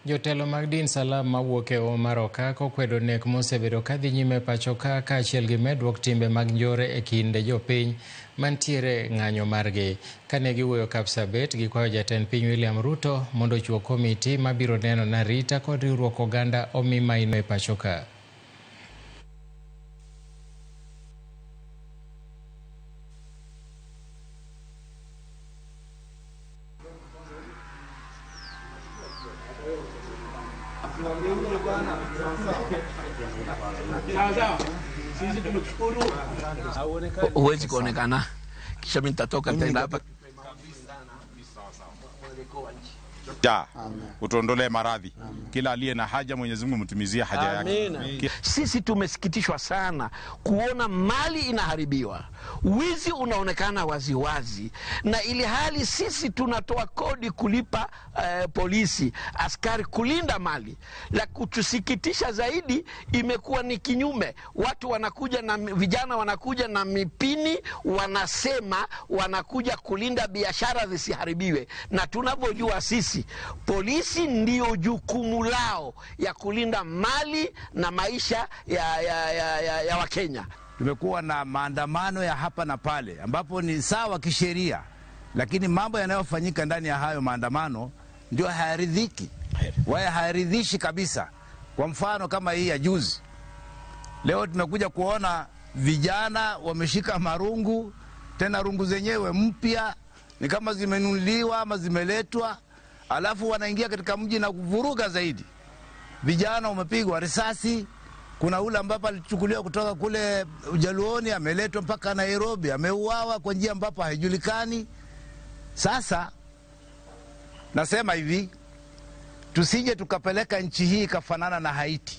Jotelo mag din Salam mawuok e Omaroka kokwedo nek mosebedo kadhi nyime pacho ka kaachiel gi medruok timbe mag njore e kinde jopiny mantiere ng'anyo margi. Kane giwuoyo Kapsabet, gikwayo jatend piny William Ruto mondo chuo komiti mabiro neno na arita kod riwruok oganda omi maino e pacho ka. Huwezi kuonekana kisha mimi nitatoka nitaenda hapa. Utuondolee maradhi. Kila aliye na haja Mwenyezi Mungu mtumizie haja yake. Sisi tumesikitishwa sana kuona mali inaharibiwa. Wizi unaonekana waziwazi, na ili hali sisi tunatoa kodi kulipa polisi, askari kulinda mali. La kutusikitisha zaidi imekuwa ni kinyume. Watu wanakuja na vijana wanakuja na mipini, wanasema wanakuja kulinda biashara zisiharibiwe, na tunavyojua sisi polisi ndio jukumu lao ya kulinda mali na maisha ya Wakenya. Tumekuwa na maandamano ya hapa na pale ambapo ni sawa kisheria, lakini mambo yanayofanyika ndani ya hayo maandamano ndio hayaridhiki. Hayaridhishi kabisa. Kwa mfano kama hii ya juzi. Leo tumekuja kuona vijana wameshika marungu, tena rungu zenyewe mpya, ni kama zimenunuliwa ama zimeletwa, alafu wanaingia katika mji na kuvuruga zaidi. Vijana wamepigwa risasi. Kuna ule ambapo alichukuliwa kutoka kule Ujaluoni ameletwa mpaka Nairobi, ameuawa kwa njia ambapo haijulikani. Sasa nasema hivi, tusije tukapeleka nchi hii kafanana na Haiti.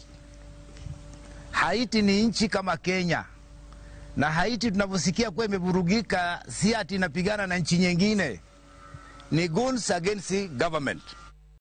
Haiti ni nchi kama Kenya, na Haiti tunavyosikia kwa imevurugika, si ati inapigana na nchi nyingine, ni guns against government.